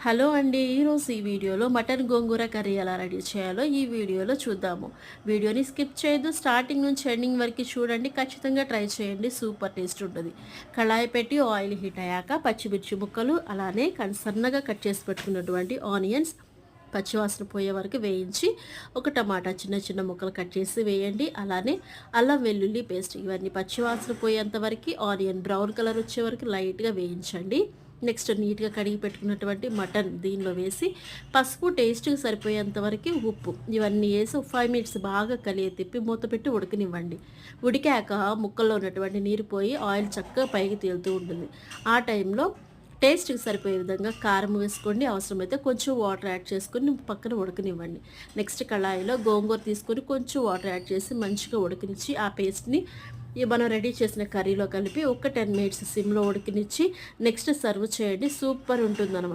Hello అండి. ఈరోజు ఈ వీడియోలో మటన్ గోంగూర కర్రీ ఎలా రెడీ చేయాలో ఈ వీడియోలో చూద్దాము. వీడియోని స్కిప్ చేయొద్దు. స్టార్టింగ్ నుంచి ఎండింగ్ వరకు చూడండి. ఖచ్చితంగా ట్రై చేయండి. సూపర్ టేస్ట్ ఉంటుంది. కళాయి పెట్టి ఆయిల్ హీట్ అయ్యాక పచ్చిమిర్చి ముక్కలు అలానే సన్నగా కట్ చేసి పెట్టుకున్నటువంటి ఆనియన్స్ పచ్చివాసన పోయే వరకు వేయించి ఒక టమాటా చిన్న చిన్న ముక్కలు కట్ చేసి వేయండి. అలానే అల్లం వెల్లుల్లి పేస్ట్ ఇవన్నీ పచ్చివాసన పోయేంత వరకు ఆనియన్ బ్రౌన్ కలర్ వచ్చే వరకు లైట్గా వేయించండి. నెక్స్ట్ నీట్గా కడిగి పెట్టుకున్నటువంటి మటన్ దీనిలో వేసి పసుపు టేస్ట్కి సరిపోయేంత వరకు ఉప్పు ఇవన్నీ వేసి 5 మినిట్స్ బాగా కలిగి తిప్పి మూత పెట్టి ఉడకనివ్వండి. ఉడికాక ముక్కల్లో ఉన్నటువంటి నీరు పోయి ఆయిల్ చక్కగా పైకి తేలుతూ ఉంటుంది. ఆ టైంలో టేస్ట్కి సరిపోయే విధంగా కారం వేసుకోండి. అవసరమైతే కొంచెం వాటర్ యాడ్ చేసుకొని పక్కన ఉడకనివ్వండి. నెక్స్ట్ కళాయిలో గోంగూర తీసుకొని కొంచెం వాటర్ యాడ్ చేసి మంచిగా ఉడకనిచ్చి ఆ పేస్ట్ని మనం రెడీ చేసిన కర్రీలో కలిపి ఒక 10 మినిట్స్ సిమ్లో ఉడకనిచ్చి నెక్స్ట్ సర్వ్ చేయండి. సూపర్ ఉంటుందన్నమాట.